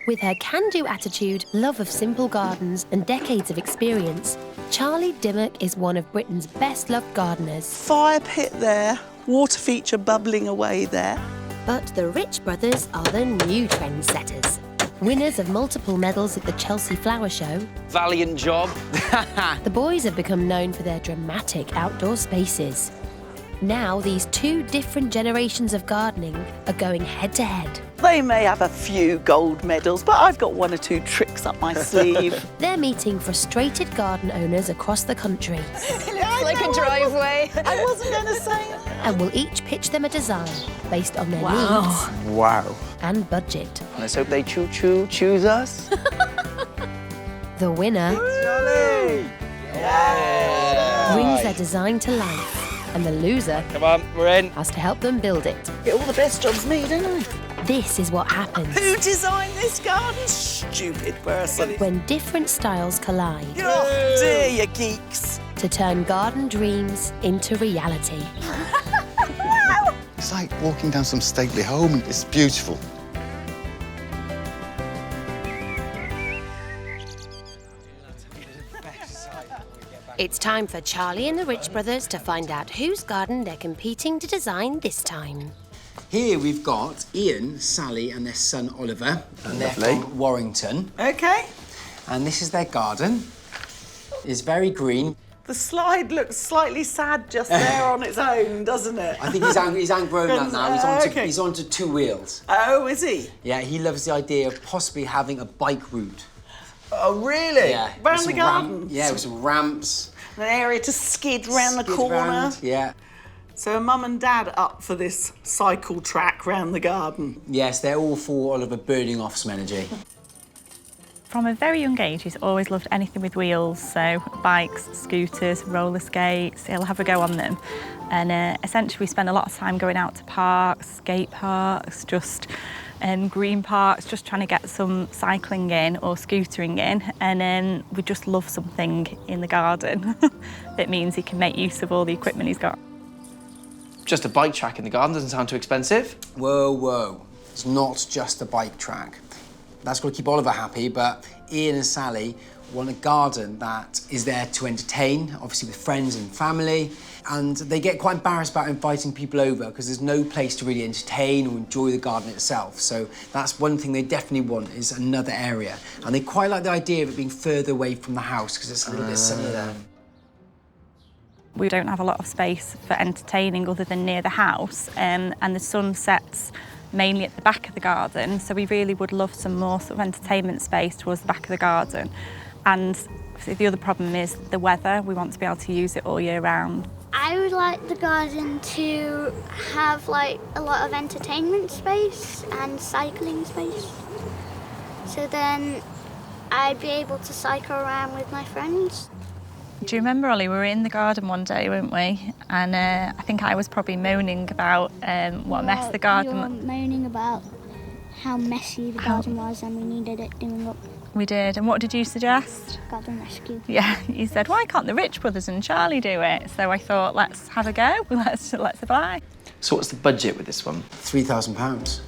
With her can-do attitude, love of simple gardens and decades of experience, Charlie Dimmock is one of Britain's best-loved gardeners. Fire pit there, water feature bubbling away there. But the Rich brothers are the new trendsetters. Winners of multiple medals at the Chelsea Flower Show. Valiant job. The boys have become known for their dramatic outdoor spaces. Now, these two different generations of gardening are going head-to-head. They may have a few gold medals, but I've got one or two tricks up my sleeve. They're meeting frustrated garden owners across the country. It's like a driveway. I wasn't going to say that. And will each pitch them a design based on their needs Wow. and budget. Let's hope they choose us. The winner Charlie! Yeah! brings their design to life, and the loser Come on, we're in. has to help them build it. Get all the best jobs me, don't I? This is what happens Who designed this garden? Stupid person. when different styles collide Oh, dear, you geeks. to turn garden dreams into reality. It's like walking down some stately home. It's beautiful. It's time for Charlie and the Rich brothers to find out whose garden they're competing to design this time. Here we've got Ian, Sally and their son Oliver, and they're Lovely. from Warrington. OK. And this is their garden. It's very green. The slide looks slightly sad just there on its own, doesn't it? I think he's outgrown that now. Okay. He's onto 2 wheels. Oh, is he? Yeah, he loves the idea of possibly having a bike route. Oh, really? Yeah. Round with the some garden? Yeah, with some ramps. An area to skid round the skid corner. round, yeah. So are Mum and Dad up for this cycle track round the garden? Yes, they're all for Oliver burning off some energy. From a very young age, he's always loved anything with wheels, so bikes, scooters, roller skates, he'll have a go on them. And essentially we spend a lot of time going out to parks, skate parks, just green parks, just trying to get some cycling in or scootering in. And then we just love something in the garden that means he can make use of all the equipment he's got. Just a bike track in the garden doesn't sound too expensive. Whoa, whoa. It's not just a bike track. That's got to keep Oliver happy, but Ian and Sally want a garden that is there to entertain, obviously with friends and family, and they get quite embarrassed about inviting people over because there's no place to really entertain or enjoy the garden itself. So that's one thing they definitely want, is another area. And they quite like the idea of it being further away from the house because it's a little bit sunny there. We don't have a lot of space for entertaining other than near the house, and the sun sets mainly at the back of the garden, so we really would love some more sort of entertainment space towards the back of the garden. And the other problem is the weather. We want to be able to use it all year round. I would like the garden to have like a lot of entertainment space and cycling space. So then I'd be able to cycle around with my friends. Do you remember, Ollie, we were in the garden one day, weren't we? And I think I was probably moaning about what a mess the garden was. You were moaning about how messy the garden was and we needed it doing up. We did. And what did you suggest? Garden rescue. Yeah, you said, why can't the Rich brothers and Charlie do it? So I thought, let's have a go. Let's apply. So what's the budget with this one? £3,000.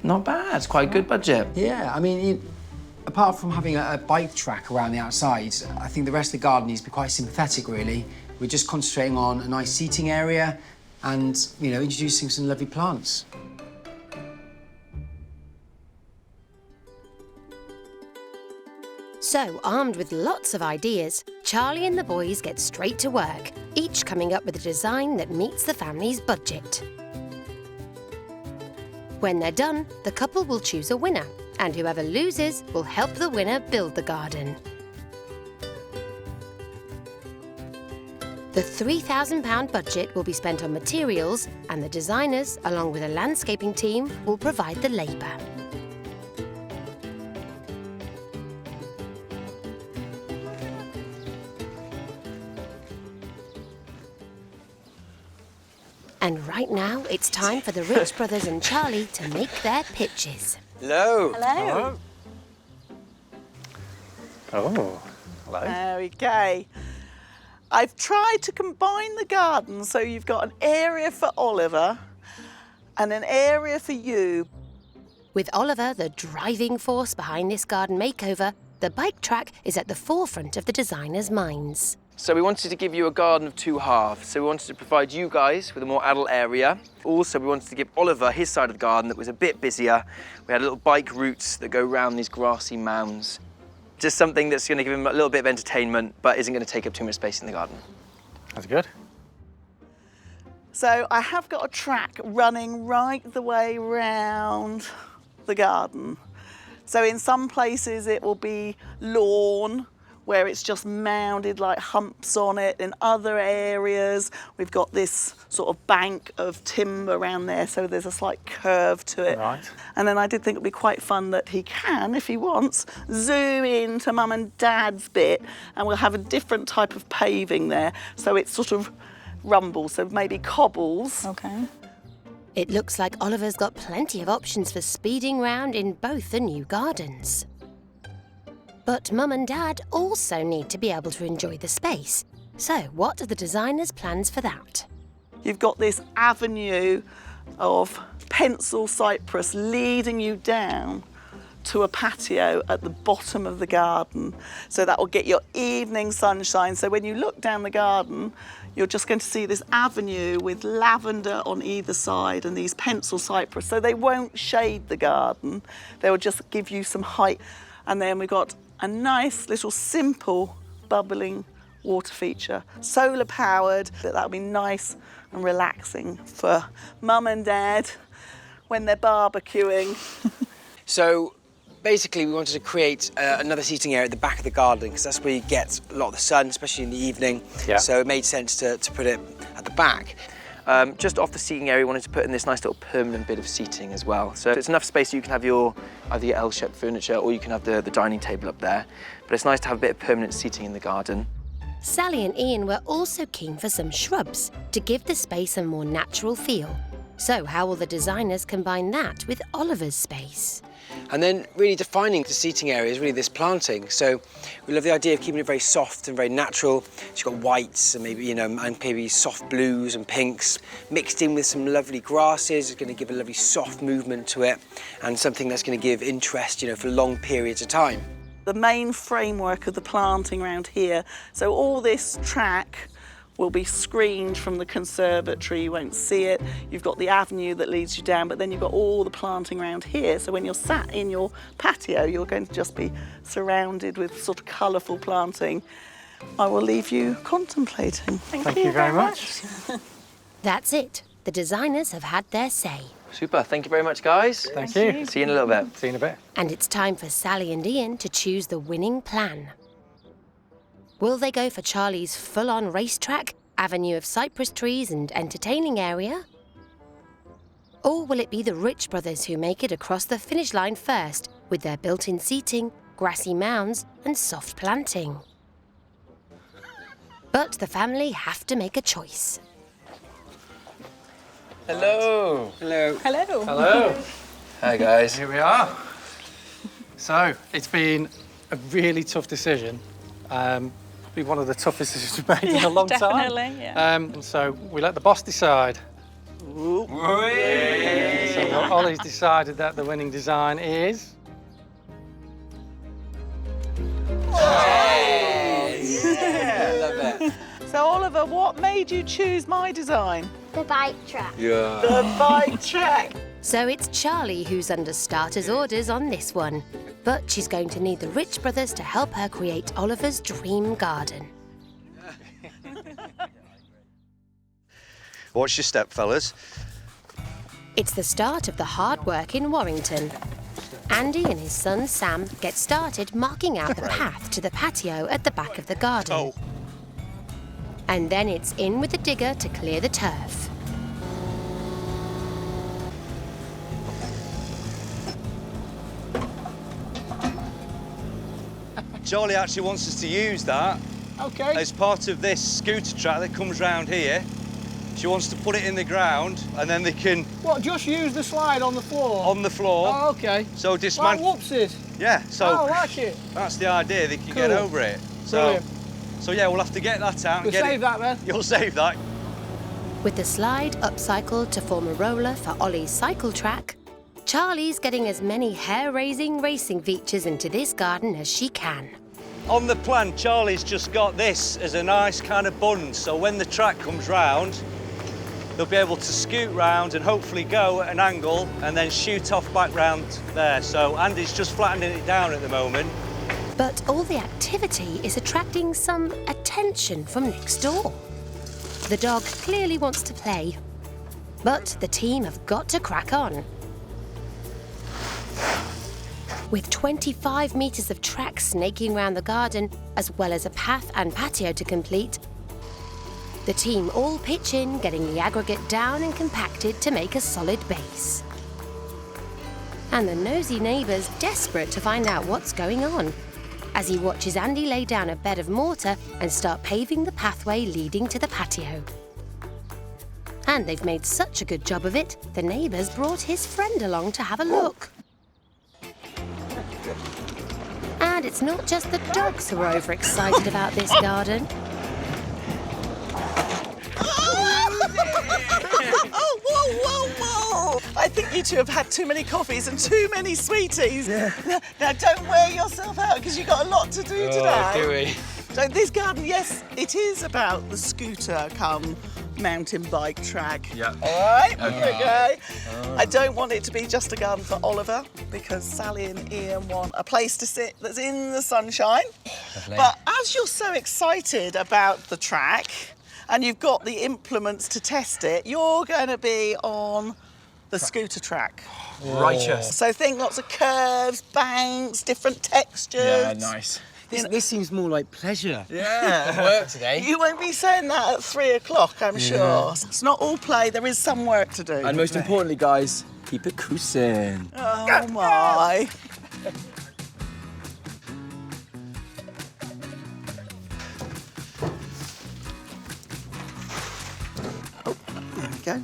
Not bad. It's quite a good budget. Yeah, I mean, apart from having a bike track around the outside, I think the rest of the garden needs to be quite sympathetic, really. We're just concentrating on a nice seating area and, you know, introducing some lovely plants. So, armed with lots of ideas, Charlie and the boys get straight to work, each coming up with a design that meets the family's budget. When they're done, the couple will choose a winner, and whoever loses will help the winner build the garden. The £3,000 budget will be spent on materials, and the designers, along with a landscaping team, will provide the labour. And right now, it's time for the Rich brothers and Charlie to make their pitches. Hello. Hello. Oh, hello. There we go. I've tried to combine the garden so you've got an area for Oliver and an area for you. With Oliver, the driving force behind this garden makeover, the bike track is at the forefront of the designers' minds. So we wanted to give you a garden of two halves. So we wanted to provide you guys with a more adult area. Also, we wanted to give Oliver his side of the garden that was a bit busier. We had little bike routes that go around these grassy mounds. Just something that's going to give him a little bit of entertainment, but isn't going to take up too much space in the garden. That's good. So I have got a track running right the way round the garden. So in some places it will be lawn, where it's just mounded like humps on it. In other areas, we've got this sort of bank of timber around there, so there's a slight curve to it. Right. And then I did think it'd be quite fun that he can, if he wants, zoom into Mum and Dad's bit, and we'll have a different type of paving there, so it's sort of rumbles, so maybe cobbles. Okay. It looks like Oliver's got plenty of options for speeding round in both the new gardens. But Mum and Dad also need to be able to enjoy the space. So what are the designers' plans for that? You've got this avenue of pencil cypress leading you down to a patio at the bottom of the garden. So that will get your evening sunshine. So when you look down the garden, you're just going to see this avenue with lavender on either side and these pencil cypress. So they won't shade the garden. They'll just give you some height. And then we've got a nice little simple bubbling water feature, solar powered. That'll be nice and relaxing for Mum and Dad when they're barbecuing. So basically we wanted to create another seating area at the back of the garden, because that's where you get a lot of the sun, especially in the evening. Yeah. So it made sense to put it at the back. Just off the seating area, we wanted to put in this nice little permanent bit of seating as well. So it's enough space so you can have either your L-shaped furniture or you can have the dining table up there. But it's nice to have a bit of permanent seating in the garden. Sally and Ian were also keen for some shrubs to give the space a more natural feel. So how will the designers combine that with Oliver's space? And then really defining the seating area is really this planting. So we love the idea of keeping it very soft and very natural. So you've got whites and maybe soft blues and pinks mixed in with some lovely grasses. It's going to give a lovely soft movement to it, and something that's going to give interest, for long periods of time. The main framework of the planting around here, so all this track will be screened from the conservatory, you won't see it. You've got the avenue that leads you down, but then you've got all the planting around here. So when you're sat in your patio, you're going to just be surrounded with sort of colourful planting. I will leave you contemplating. Thank you very much. That's it. The designers have had their say. Super, thank you very much, guys. Thank you. See you in a little bit. See you in a bit. And it's time for Sally and Ian to choose the winning plan. Will they go for Charlie's full-on racetrack, avenue of cypress trees and entertaining area? Or will it be the Rich brothers who make it across the finish line first, with their built-in seating, grassy mounds and soft planting? But the family have to make a choice. Hello. Hello. Hello. Hello. Hi, guys. Here we are. So it's been a really tough decision. Probably one of the toughest decisions we've made in a long definitely, time. yeah. And so we let the boss decide. So Ollie's decided that the winning design is... Love it. So Oliver, what made you choose my design? The bike track. The bike track. So it's Charlie who's under starter's orders on this one. But she's going to need the Rich brothers to help her create Oliver's dream garden. Watch your step, fellas. It's the start of the hard work in Warrington. Andy and his son Sam get started marking out the path to the patio at the back of the garden. Oh. And then it's in with the digger to clear the turf. Charlie actually wants us to use that as part of this scooter track that comes round here. She wants to put it in the ground and then they can... What, just use the slide on the floor? On the floor. Oh, OK. So dismantle... Like whoopsies? Yeah, so... Oh, I like it. That's the idea, they can get over it. Brilliant. So yeah, we'll have to get that out We'll and get save it... that then. You'll save that. With the slide upcycled to form a roller for Ollie's cycle track, Charlie's getting as many hair-raising racing features into this garden as she can. On the plan, Charlie's just got this as a nice kind of bund, so when the track comes round, they'll be able to scoot round and hopefully go at an angle and then shoot off back round there. So Andy's just flattening it down at the moment. But all the activity is attracting some attention from next door. The dog clearly wants to play, but the team have got to crack on. With 25 metres of track snaking round the garden, as well as a path and patio to complete, the team all pitch in, getting the aggregate down and compacted to make a solid base. And the nosy neighbour's desperate to find out what's going on, as he watches Andy lay down a bed of mortar and start paving the pathway leading to the patio. And they've made such a good job of it, the neighbour's brought his friend along to have a look. And it's not just the dogs who are overexcited about this garden. Oh, whoa, whoa, whoa! I think you two have had too many coffees and too many sweeties. Yeah. Now, don't wear yourself out because you've got a lot to do today. Do we? So this garden, yes, it is about the scooter come mountain bike track. Yeah. All right? Okay. I don't want it to be just a garden for Oliver because Sally and Ian want a place to sit that's in the sunshine. Lovely. But as you're so excited about the track and you've got the implements to test it, you're going to be on the scooter track. Righteous. So think lots of curves, banks, different textures. Yeah, nice. This seems more like pleasure. Yeah. Work today. You won't be saying that at 3 o'clock, I'm sure. It's not all play, there is some work to do. And most importantly, guys, keep it cruising. Oh my. Oh, there we go.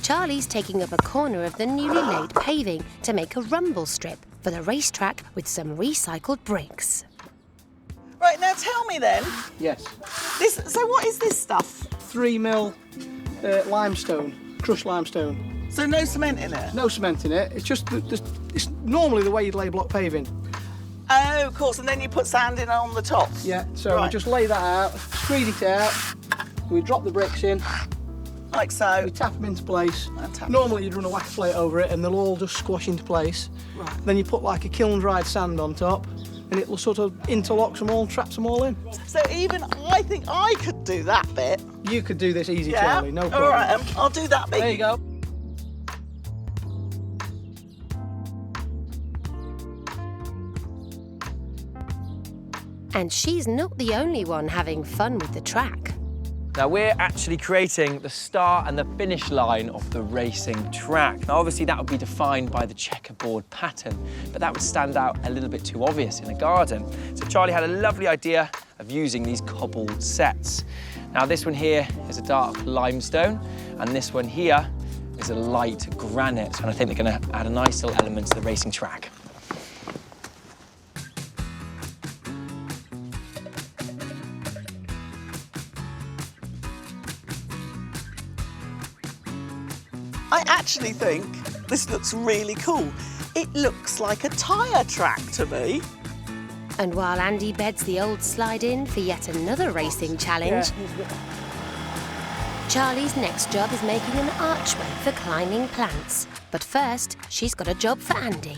Charlie's taking up a corner of the newly laid paving to make a rumble strip for the racetrack with some recycled bricks. Right, now tell me then, Yes. so what is this stuff? 3 mil limestone, crushed limestone. So no cement in it? No cement in it. It's just it's normally the way you'd lay block paving. Oh, of course, and then you put sand in on the top? Yeah. So we Right. just lay that out, screed it out. We drop the bricks in. Like so? We tap them into place. And tap Normally you'd run a wax plate over it and they'll all just squash into place. Right. Then you put like a kiln-dried sand on top and it will sort of interlocks them all, traps them all in. So even I think I could do that bit. You could do this easy, Yeah? Charlie, no problem. All right, I'll do that bit. There you go. And she's not the only one having fun with the track. Now we're actually creating the start and the finish line of the racing track. Now obviously that would be defined by the checkerboard pattern, but that would stand out a little bit too obvious in a garden. So Charlie had a lovely idea of using these cobbled sets. Now this one here is a dark limestone, and this one here is a light granite. And I think they're gonna add a nice little element to the racing track. I actually think this looks really cool. It looks like a tyre track to me. And while Andy beds the old slide in for yet another racing challenge, Charlie's next job is making an archway for climbing plants. But first, she's got a job for Andy.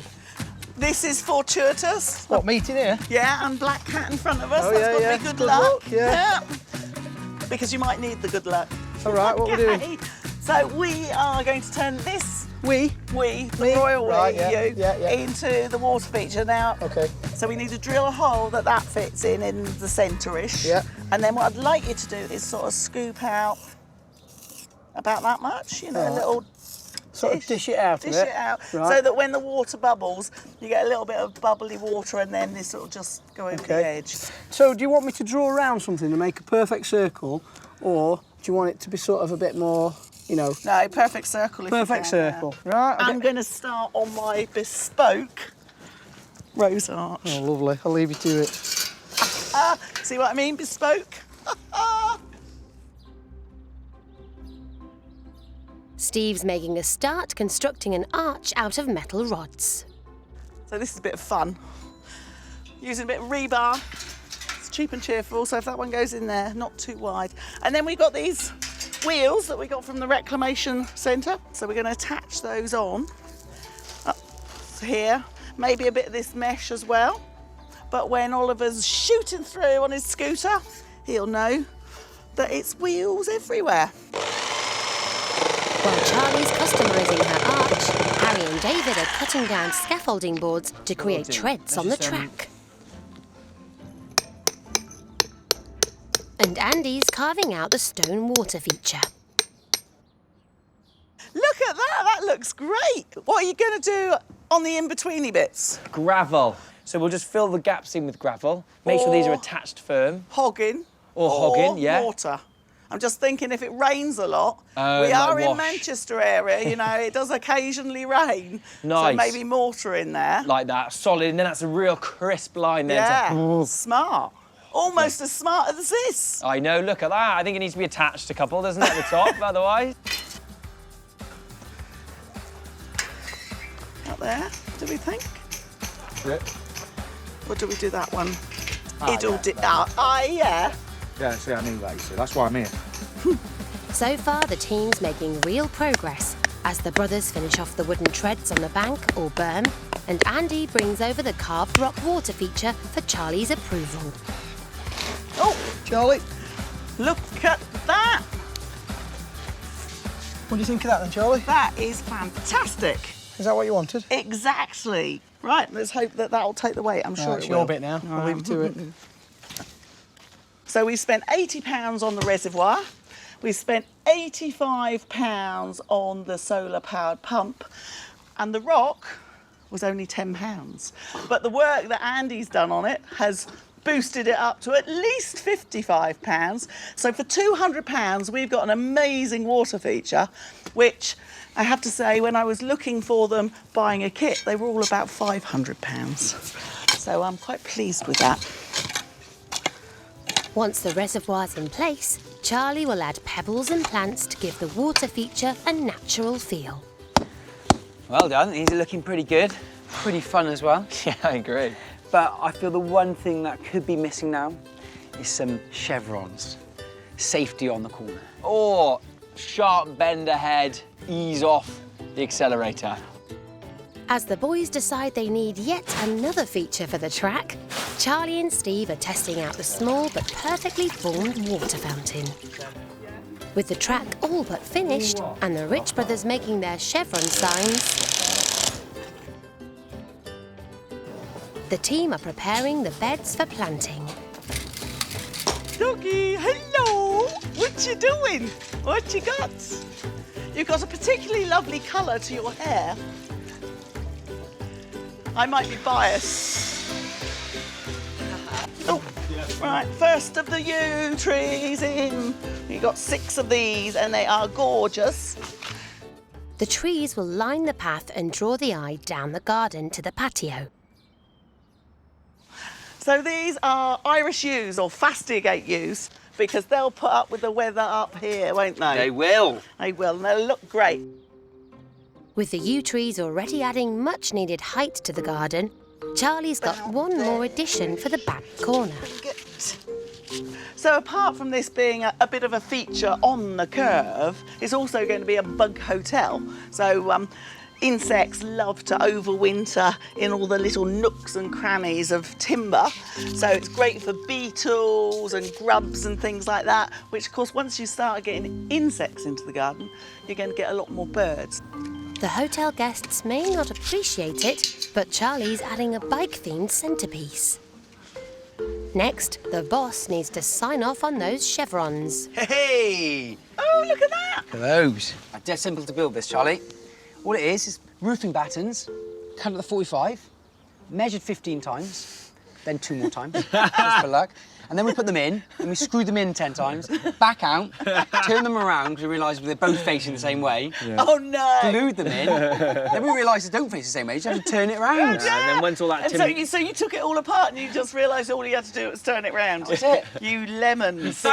This is fortuitous. What, meeting here? Yeah, and black cat in front of us. Oh, That's yeah, got yeah. to be good Good luck. luck, yeah. Because you might need the good luck. All right, what we're doing? Okay. So we are going to turn this We? the royal Right, we, yeah, you, yeah. into the water feature. Now, Okay. so we need to drill a hole that fits in the centre-ish. Yeah. And then what I'd like you to do is sort of scoop out about that much, you know, a little Sort of dish it out dish of it. it out, Right. so that when the water bubbles, you get a little bit of bubbly water, and then this will just go over the edge. So do you want me to draw around something to make a perfect circle, or do you want it to be sort of a bit more, you know? No, perfect circle. If you Perfect can, circle. yeah. Right. I'm going to start on my bespoke rose arch. Oh, lovely. I'll leave you to it. See what I mean? Bespoke. Steve's making a start constructing an arch out of metal rods. So this is a bit of fun. Using a bit of rebar. It's cheap and cheerful, so if that one goes in there, not too wide. And then we've got these wheels that we got from the reclamation centre. So we're going to attach those on up here. Maybe a bit of this mesh as well. But when Oliver's shooting through on his scooter, he'll know that it's wheels everywhere. While Charlie's customising her arch, Harry and David are cutting down scaffolding boards to create treads on the track. And Andy's carving out the stone water feature. Look at that, that looks great. What are you going to do on the in-betweeny bits? Gravel. So we'll just fill the gaps in with gravel. Make sure these are attached firm. Hogging. Or hogging, yeah. Water. I'm just thinking if it rains a lot, we like are in wash. Manchester area, you know, it does occasionally rain. Nice. So maybe mortar in there. Like that, solid, and then that's a real crisp line there. Yeah, smart. Almost as smart as this. I know, look at that. I think it needs to be attached a couple, doesn't it, at the top, otherwise? Up there, do we think? Yeah. Or do we do that one? Ah, yeah. Yeah, see, I knew that, you see. That's why I'm here. So far, the team's making real progress as the brothers finish off the wooden treads on the bank or berm, and Andy brings over the carved rock water feature for Charlie's approval. Oh, Charlie, look at that. What do you think of that then, Charlie? That is fantastic. Is that what you wanted? Exactly. Right, let's hope that that'll take the weight. I'm sure it's it your will. bit now. I'll leave you to it. So we spent £80 on the reservoir. We spent £85 on the solar-powered pump. And the rock was only £10. But the work that Andy's done on it has boosted it up to at least £55. So for £200, we've got an amazing water feature, which I have to say, when I was looking for them, buying a kit, they were all about £500. So I'm quite pleased with that. Once the reservoir's in place, Charlie will add pebbles and plants to give the water feature a natural feel. Well done, these are looking pretty good. Pretty fun as well. Yeah, I agree. But I feel the one thing that could be missing now is some chevrons. Safety on the corner. Or sharp bend ahead, ease off the accelerator. As the boys decide they need yet another feature for the track, Charlie and Steve are testing out the small but perfectly formed water fountain. With the track all but finished and the Rich brothers making their chevron signs, the team are preparing the beds for planting. Doggy, hello. What you doing? What you got? You've got a particularly lovely colour to your hair. I might be biased. Oh, right, first of the yew trees in. You've got 6 of these and they are gorgeous. The trees will line the path and draw the eye down the garden to the patio. So these are Irish yews or Fastigate yews because they'll put up with the weather up here, won't they? They will. They will, and they'll look great. With the yew trees already adding much needed height to the garden, Charlie's got one more addition for the back corner. So apart from this being a bit of a feature on the curve, it's also going to be a bug hotel. So insects love to overwinter in all the little nooks and crannies of timber. So it's great for beetles and grubs and things like that, which of course once you start getting insects into the garden, you're going to get a lot more birds. The hotel guests may not appreciate it, but Charlie's adding a bike-themed centrepiece. Next, the boss needs to sign off on those chevrons. Hey! Oh, look at that! Look at those. Dead simple to build this, Charlie. All it is roofing battens, cut at the 45, measured 15 times, then 2 more times, just for luck. And then we put them in, and we screw them in 10 times, back out, turn them around, because we realised they're both facing the same way. Yeah. Oh, no! Glued them in. Then we realised they don't face the same way, you just have to turn it around. Yeah. And then once all that timber... So you took it all apart and you just realised all you had to do was turn it round. That's it. You lemons.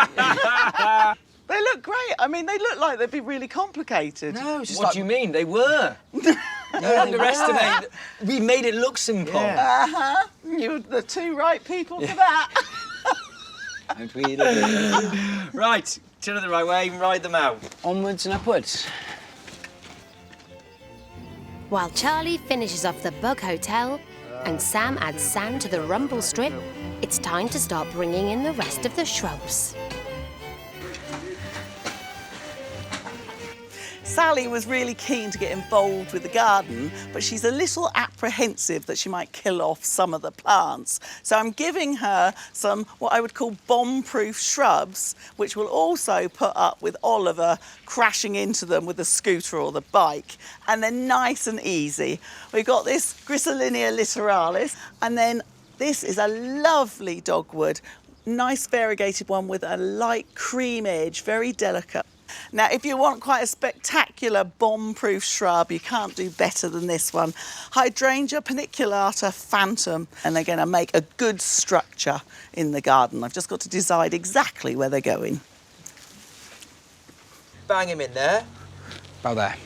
They look great. I mean, they look like they'd be really complicated. No, it's just What do you mean? They were. You underestimate. We made it look simple. Uh-huh. You're the two right people for that. Right, turn it the right way and ride them out. Onwards and upwards. While Charlie finishes off the Bug Hotel and Sam adds sand to the rumble strip, it's time to start bringing in the rest of the shrubs. Sally was really keen to get involved with the garden, but she's a little apprehensive that she might kill off some of the plants. So I'm giving her some what I would call bomb-proof shrubs, which will also put up with Oliver crashing into them with the scooter or the bike. And they're nice and easy. We've got this Griselinia littoralis, and then this is a lovely dogwood, nice variegated one with a light cream edge, very delicate. Now, if you want quite a spectacular bomb-proof shrub, you can't do better than this one. Hydrangea paniculata phantom. And they're going to make a good structure in the garden. I've just got to decide exactly where they're going. Bang him in there. About there.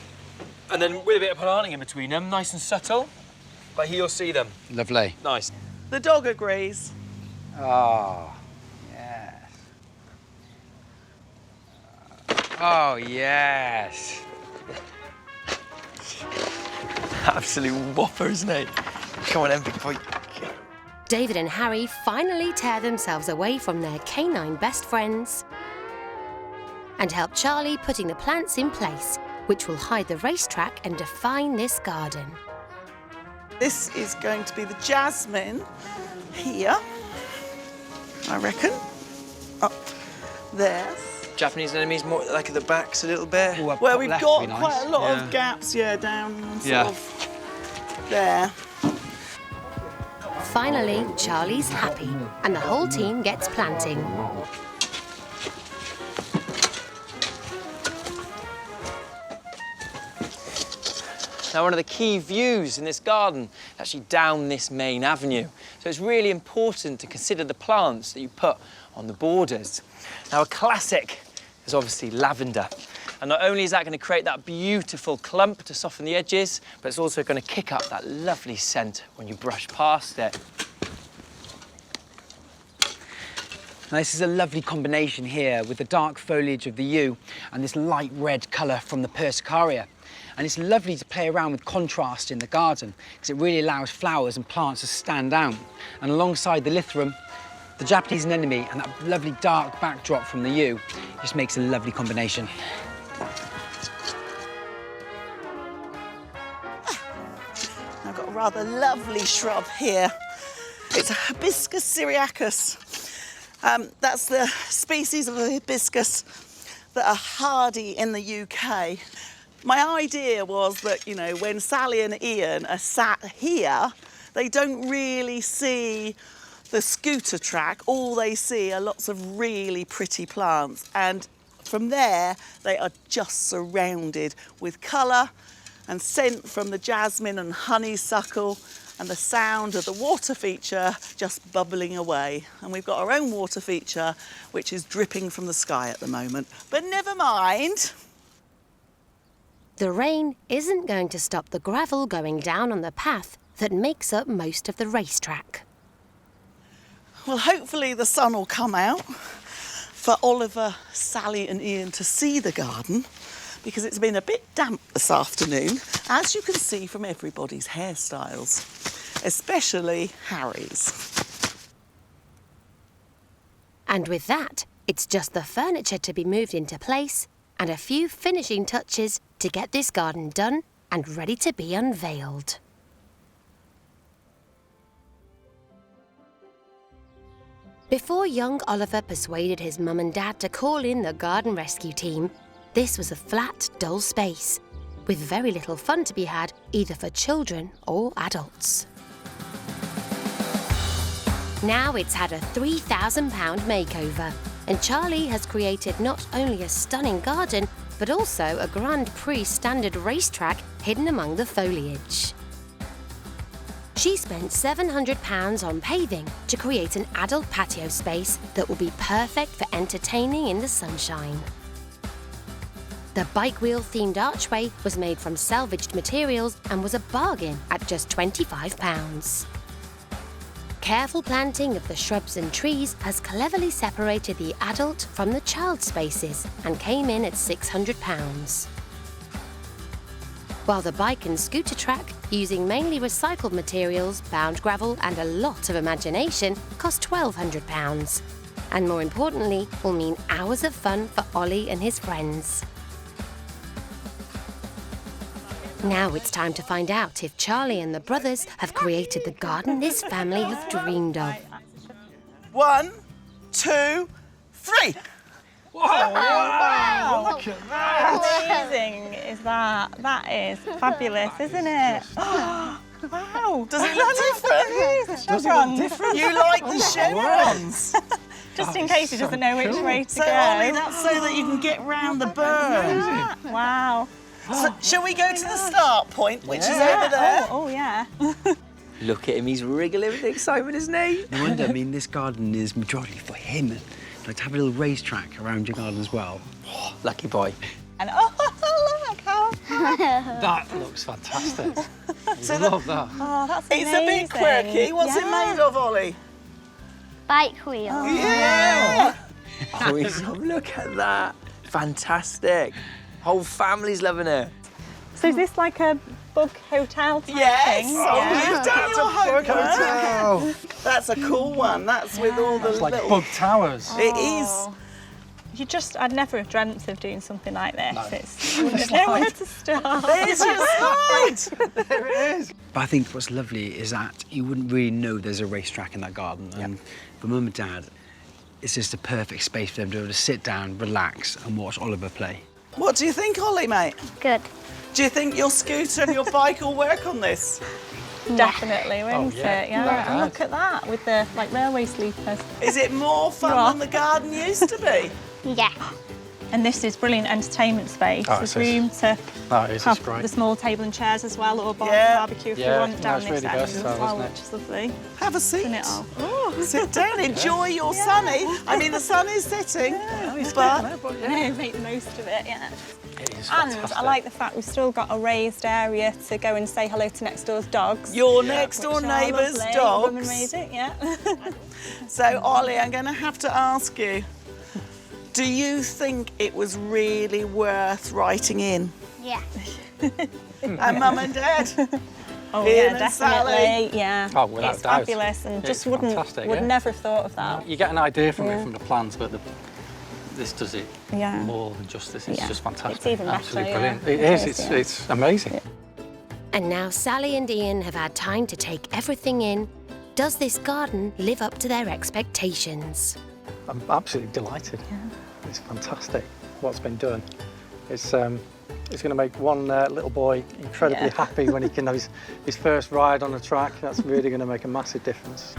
And then with a bit of planting in between them, nice and subtle. But he'll see them. Lovely. Nice. The dog agrees. Oh, yes. Oh, yes. Absolute whopper, isn't it? Come on, then, big boy. David and Harry finally tear themselves away from their canine best friends and help Charlie putting the plants in place, which will hide the racetrack and define this garden. This is going to be the jasmine here, I reckon. Up there. Japanese enemies more like at the backs a little bit. Ooh, Where we've got nice. quite a lot of gaps, down sort of there. Finally, Charlie's happy and the whole team gets planting. Now, one of the key views in this garden is actually down this main avenue. So it's really important to consider the plants that you put on the borders. Now, a classic is obviously lavender. And not only is that going to create that beautiful clump to soften the edges, but it's also going to kick up that lovely scent when you brush past it. Now, this is a lovely combination here with the dark foliage of the yew and this light red colour from the persicaria. And it's lovely to play around with contrast in the garden because it really allows flowers and plants to stand out. And alongside the lithorum, the Japanese anemone and that lovely dark backdrop from the yew just makes a lovely combination. I've got a rather lovely shrub here. It's a hibiscus syriacus. That's the species of hibiscus that are hardy in the UK. My idea was that, you know, when Sally and Ian are sat here, they don't really see the scooter track. All they see are lots of really pretty plants. And from there, they are just surrounded with colour and scent from the jasmine and honeysuckle and the sound of the water feature just bubbling away. And we've got our own water feature, which is dripping from the sky at the moment. But never mind. The rain isn't going to stop the gravel going down on the path that makes up most of the racetrack. Well, hopefully the sun will come out for Oliver, Sally and Ian to see the garden because it's been a bit damp this afternoon, as you can see from everybody's hairstyles, especially Harry's. And with that, it's just the furniture to be moved into place and a few finishing touches to get this garden done and ready to be unveiled. Before young Oliver persuaded his mum and dad to call in the garden rescue team, this was a flat, dull space, with very little fun to be had either for children or adults. Now it's had a £3,000 makeover, and Charlie has created not only a stunning garden, but also a Grand Prix standard racetrack hidden among the foliage. She spent £700 on paving to create an adult patio space that will be perfect for entertaining in the sunshine. The bike wheel-themed archway was made from salvaged materials and was a bargain at just £25. Careful planting of the shrubs and trees has cleverly separated the adult from the child spaces and came in at £600. While the bike and scooter track, using mainly recycled materials, bound gravel and a lot of imagination, cost £1,200. And more importantly, will mean hours of fun for Ollie and his friends. Now it's time to find out if Charlie and the brothers have created the garden this family have dreamed of. 1, 2, 3. Wow! Look at that! How amazing is that? That is fabulous, isn't it? Wow! Does it look different? Does it look different? You like the chevrons? Just in case he doesn't know which way to So, go. Ollie, that's so that you can get round the berm. Wow. So, shall we go to the start point, which is over there? Oh yeah. Look at him, he's wriggling with excitement, isn't he? No wonder, I mean, this garden is majority for him. And like to have a little racetrack around your garden as well. Oh, lucky boy. And look how That looks fantastic. I love that. Oh, that's It's amazing. a bit quirky. What's it made of, Ollie? Bike wheel. Yeah! Oh, look at that. Fantastic. Whole family's loving it. So is this like a bug hotel type Yes! thing? Oh, you've done your homework. Hotel. That's a cool one. That's with all the It's like little... bug towers. It is. I'd never have dreamt of doing something like this. No. It's, you wouldn't know where to start. There's your slide. There it is. But I think what's lovely is that you wouldn't really know there's a racetrack in that garden. And for Mum and Dad, it's just a perfect space for them to be able to sit down, relax and watch Oliver play. What do you think, Ollie, mate? Good. Do you think your scooter and your bike will work on this? Definitely, won't yeah. it? Yeah. And Right. look at that with the railway sleepers. Is it more fun than the garden used to be? Yeah. And this is brilliant entertainment space. Oh, There's it is. room to That is, have it's great. the small table and chairs as well, or Yeah. barbecue if you Yeah, want down no, it's this really end versatile, as well, isn't it? which is lovely. Have a seat. Isn't it all? Sit down, enjoy your sunny. I mean, the sun is setting, but No, make the most of it, yeah. It is And fantastic. I like the fact we've still got a raised area to go and say hello to next door's dogs. your next door which are neighbour's lovely. Women dogs. raise it, yeah. So, Ollie, I'm going to have to ask you, do you think it was really worth writing in? Yeah. And Mum and Dad? Oh Ian yeah, and definitely. Sally. Yeah. Oh, without it's doubt. fabulous and It's just fantastic, would yeah. never have thought of that. You get an idea from Yeah. it, from the plans, but this does it Yeah. more than justice. It's Yeah. just fantastic. It's even better, Absolutely yeah. brilliant. It It is. is, It's amazing. And now Sally and Ian have had time to take everything in. Does this garden live up to their expectations? I'm absolutely delighted. It's fantastic what's been done. It's going to make one little boy incredibly happy when he can have his first ride on the track. That's really going to make a massive difference.